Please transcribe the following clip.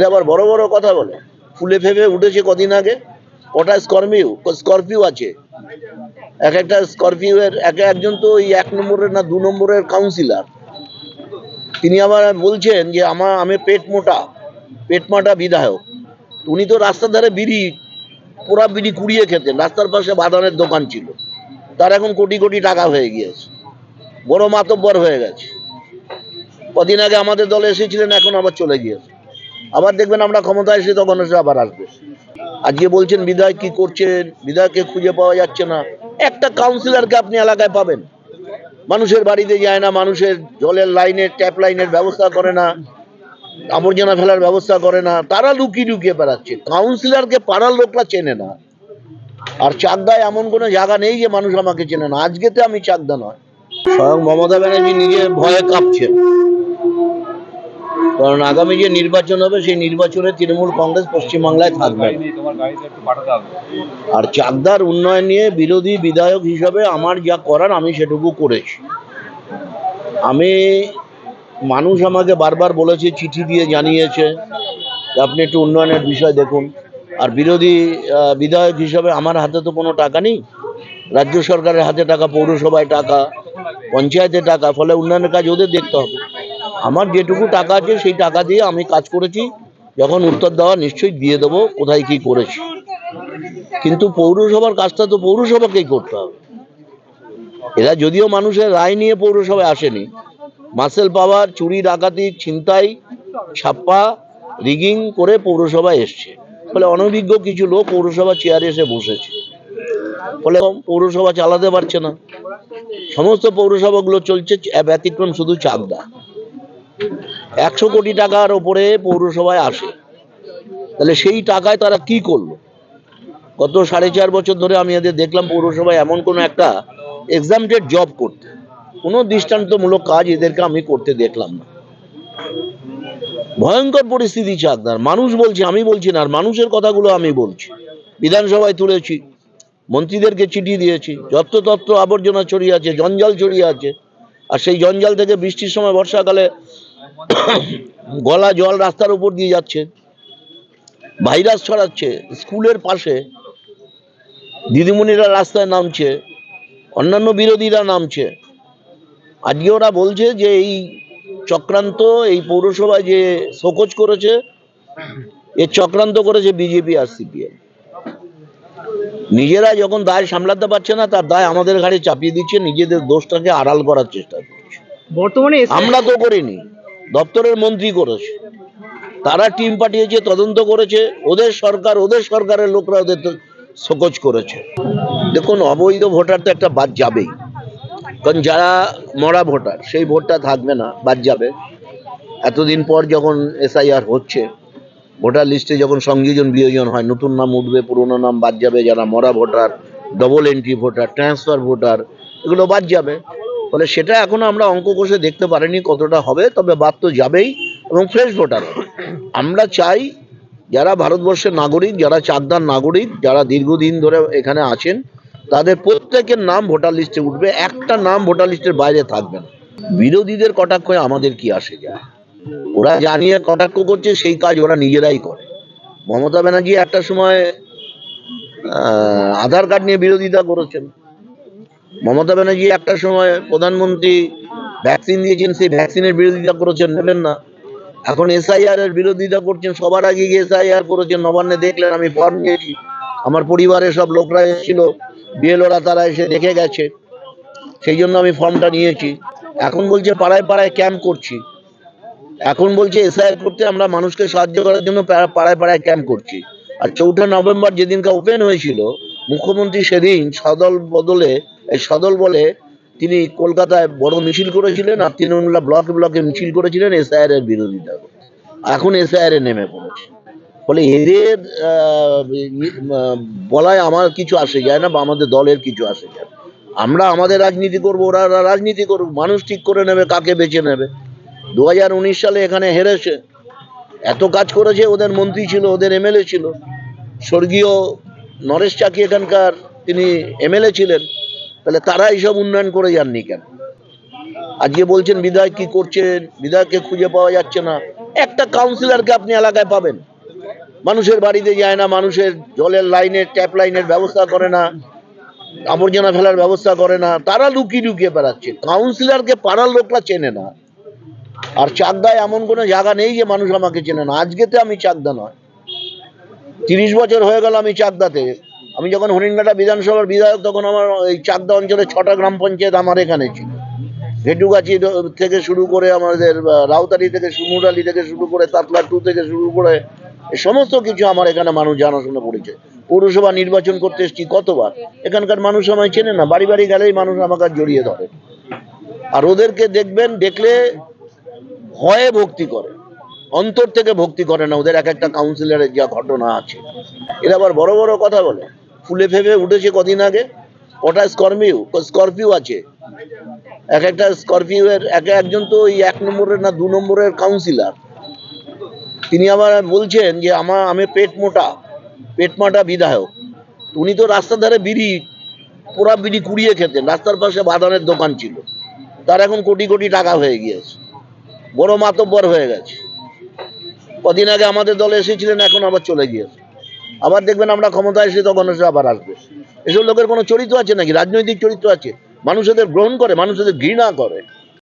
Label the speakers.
Speaker 1: এরা আবার বড় বড় কথা বলে। ফুলে ফেপে উঠেছে কদিন আগে, কটা স্করপিও আছে, এক একটা স্করপিও এর একজন তো ওই 1 নম্বরের না 2 নম্বরের কাউন্সিলর। তিনি আবার বলছেন যে আমি পেট মোটা বিধায়ক। উনি তো রাস্তার ধারে পোড়া বিড়ি কুড়িয়ে খেতেন, রাস্তার পাশে বাদানের দোকান ছিল, তার এখন কোটি কোটি টাকা হয়ে গিয়েছে, বড় মাতব্বর হয়ে গেছে। কদিন আগে আমাদের দলে এসেছিলেন, এখন আবার চলে গিয়েছে। আবার দেখবেন আমরা ক্ষমতায় এসে তখন এসে আবার আসবে। আজকে বলছেন বিধায়ক কি করছেন, বিধায়ককে খুঁজে পাওয়া যাচ্ছে না। একটা কাউন্সিলরকে আপনি এলাকায় পাবেন, মানুষের বাড়িতে যায় না, মানুষের জলের লাইনের ট্যাপ লাইনের ব্যবস্থা করে না, আবর্জনা ফেলার ব্যবস্থা করে না, তারা লুকিয়ে বেড়াচ্ছে। কাউন্সিলরকে পাড়ার লোকরা চেনে না। আর চাকদায় এমন কোনো জায়গা নেই যে মানুষ আমাকে চেনে না। আজকেতে আমি চাকদা নয়, স্বয়ং মমতা ব্যানার্জি নিজে ভয়ে কাঁপছেন, কারণ আগামী যে নির্বাচন হবে সেই নির্বাচনে তৃণমূল কংগ্রেস পশ্চিমবাংলায় থাকবে। আর চাকদার উন্নয়ন নিয়ে বিরোধী বিধায়ক হিসাবে আমার যা করার আমি সেটুকু করেছি। মানুষ আমাকে বারবার বলেছে, চিঠি দিয়ে জানিয়েছে আপনি একটু উন্নয়নের বিষয় দেখুন। আর বিরোধী বিধায়ক হিসাবে আমার হাতে তো কোনো টাকা নেই, রাজ্য সরকারের হাতে টাকা, পৌরসভায় টাকা, পঞ্চায়েতে টাকা, ফলে উন্নয়নের কাজ ওদের দেখতে হবে। আমার যেটুকু টাকা আছে সেই টাকা দিয়ে আমি কাজ করেছি, যখন উত্তর দেওয়া নিশ্চয়ই দিয়ে দেবো কোথায় কি করেছি। কিন্তু পৌরসভার কাজটা তো পৌরসভাকেই করতে হবে। এরা যদিও মানুষের রায় নিয়ে পৌরসভায় আসেনি, মাসেল পাওয়ার, চুরি ডাকাতি, ছিনতাই, ছাপ্পা, রিগিং করে পৌরসভায় এসছে। ফলে অনভিজ্ঞ কিছু লোক পৌরসভা চেয়ারে এসে বসেছে, ফলে পৌরসভা চালাতে পারছে না। সমস্ত পৌরসভাগুলো চলছে, ব্যতিক্রম শুধু চাকদা। 100 কোটি টাকার ওপরে পৌরসভায় আসে, তাহলে সেই টাকায় তারা কি করলো? গত 4.5 বছর ধরে আমি এদের দেখলাম পৌরসভায় এমন কোনো একটা এক্সামটেড জব করতে, কোনো দৃষ্টান্তমূলক কাজ এদেরকে আমি করতে দেখলাম না। ভয়ঙ্কর পরিস্থিতি চাকদার। মানুষ বলছে, আমি বলছি না, আর মানুষের কথাগুলো আমি বলছি। বিধানসভায় তুলেছি, মন্ত্রীদেরকে চিঠি দিয়েছি, যত্রতত্র আবর্জনা ছড়িয়ে আছে, জঞ্জাল ছড়িয়ে আছে। আর সেই জঞ্জাল থেকে বৃষ্টির সময়, বর্ষাকালে গলা জল রাস্তার উপর দিয়ে যাচ্ছে, ভাইরাস ছড়াচ্ছে। স্কুলের পাশে দিদিমণিরা রাস্তায় নামছে, অন্যান্য বিরোধীরা নামছে। আজকে ওরা বলছে যে এই চক্রান্ত, এই পৌরসভায় যে শোকজ করেছে, এর চক্রান্ত করেছে বিজেপি আর সিপিএম। নিজেরা যখন দায় সামলাতে পারছে না, তার দায় আমাদের ঘাড়ে চাপিয়ে দিচ্ছে, নিজেদের দোষটাকে আড়াল করার চেষ্টা করছে।
Speaker 2: বর্তমানে
Speaker 1: আমরা তো করিনি, দপ্তরের মন্ত্রী করেছে, তারা টিম পাঠিয়েছে, তদন্ত করেছে, ওদের সরকারের লোকরা ওদের শোকজ করেছে। দেখুন, অবৈধ ভোটার তো একটা বাদ যাবেই, কারণ যারা মরা ভোটার সেই ভোটটা থাকবে না, বাদ যাবে। এতদিন পর যখন SIR হচ্ছে, ভোটার লিস্টে যখন সংযোজন বিয়োজন হয়, নতুন নাম উঠবে, পুরোনো নাম বাদ যাবে। যারা মরা voter, double entry voter, transfer voter, এগুলো বাদ যাবে। ফলে সেটা এখনো আমরা অঙ্ক কষে দেখতে পারিনি কতটা হবে, তবে বাদ তো যাবেই, এবং ফ্রেশ ভোটার হবে। আমরা চাই যারা ভারতবর্ষের নাগরিক, যারা চাকদার নাগরিক, যারা দীর্ঘদিন ধরে এখানে আছেন, তাদের প্রত্যেকের নাম ভোটার লিস্টে উঠবে, একটা নাম ভোটার লিস্টের বাইরে থাকবে না। বিরোধীদের কটাক্ষে আমাদের কি আসে যায়? ওরা জানিয়ে কটাক্ষ করছে, সেই কাজ ওরা নিজেরাই করে। মমতা ব্যানার্জি একটা সময় আধার কার্ড নিয়ে বিরোধিতা করেছেন, মমতা ব্যানার্জি একটা সময় প্রধানমন্ত্রী ভ্যাকসিন দিয়েছেন, সেই ভ্যাকসিনের বিরোধিতা করেছেন, নেবেন না। এখন SIR এর বিরোধিতা করছেন, সবার আগে গিয়ে SIR করেছেন। নবান্নে দেখলেন আমি ফর্ম নিয়েছি, আমার পরিবারের সব লোকরা এসেছিল, BLOরা তারা এসে দেখে গেছে, সেই জন্য আমি ফর্মটা নিয়েছি। এখন বলছে পাড়ায় পাড়ায় ক্যাম্প করছি, এখন বলছে SIR করতে, আমরা মানুষকে সাহায্য করার জন্য পাড়ায় পাড়ায় ক্যাম্প করছি। আর 4 নভেম্বর যেদিনকে ওপেন হয়েছিল, মুখ্যমন্ত্রী সেদিন সদল বলে তিনি কলকাতায় বড় মিছিল করেছিলেন, আর তৃণমূলা ব্লকে মিছিল করেছিলেন SIR এর বিরোধিতা করে। এখন SIR এ নেমে পড়েছে। ফলে এদের বলায় আমার কিছু আসে যায় না, বা আমাদের দলের কিছু আসে যায় না। আমরা আমাদের রাজনীতি করবো, ওরা রাজনীতি করুক, মানুষ ঠিক করে নেবে কাকে বেছে নেবে। 2019 সালে এখানে হেরেছে, এত কাজ করেছে, ওদের মন্ত্রী ছিল, ওদের MLA ছিল, স্বর্গীয় নরেশ চাকি এখানকার, তিনি MLA ছিলেন। তাহলে তারা এইসব উন্নয়ন করে যাননি কেন? আজকে বলছেন বিধায়ক কি করছেন, বিধায়ককে খুঁজে পাওয়া যাচ্ছে না। একটা কাউন্সিলরকে আপনি এলাকায় পাবেন? মানুষের বাড়িতে যায় না, মানুষের জলের লাইনের ট্যাপ লাইনের ব্যবস্থা করে না, আবর্জনা ফেলার ব্যবস্থা করে না, তারা লুকিয়ে লুকিয়ে বেড়াচ্ছে। কাউন্সিলরকে পাড়ার লোকরা চেনে না। আর চাকদায় এমন কোনো জায়গা নেই যে মানুষ আমাকে চেনে না। আজকেতে আমি চাকদা নয়, 30 বছর হয়ে গেল আমি চাকদাতে। আমি যখন হরিণঘাটা বিধানসভার বিধায়ক তখন আমার এই চাকদা অঞ্চলে 6টা গ্রাম পঞ্চায়েত আমার এখানে ছিল। ভেটুগাছি থেকে শুরু করে আমাদের রাউতারি থেকে সুনুরালি থেকে শুরু করে তাতলা 2 থেকে শুরু করে সমস্ত কিছু আমার এখানে মানুষ জানাশোনা পড়েছে। পৌরসভা নির্বাচন করতে এসেছি কতবার, এখানকার মানুষ আমায় চেনে না। বাড়ি বাড়ি গেলেই মানুষ আমাকে জড়িয়ে ধরে। আর ওদেরকে দেখবেন, দেখলে ভয়ে ভক্তি করে, অন্তর থেকে ভক্তি করে না। ওদের এক একটা কাউন্সিলরের যা ঘটনা আছে, এরা আবার বড় বড় কথা বলে। ফুলে ফেপে উঠেছে কদিন আগে, ওটা স্করপিও স্করপিও আছে, এক একটা স্করপিও এর একজন তো ওই 1 নম্বরের না 2 নম্বরের কাউন্সিলর। তিনি আবার বলছেন যে আমি পেট মোটা বিধায়ক। উনি তো রাস্তার ধারে পোড়া বিড়ি কুড়িয়ে খেতেন, রাস্তার পাশে বাদানের দোকান ছিল, তার এখন কোটি কোটি টাকা হয়ে গিয়েছে, বড় মাতব্বর হয়ে গেছে। কদিন আগে আমাদের দলে এসেছিলেন, এখন আবার চলে গিয়েছে। আবার দেখবেন আমরা ক্ষমতায় এসে তখন এসে আবার আসবে। এসব লোকের কোনো চরিত্র আছে নাকি? রাজনৈতিক চরিত্র আছে? মানুষ এদের গ্রহণ করে, মানুষ এদের ঘৃণা করে।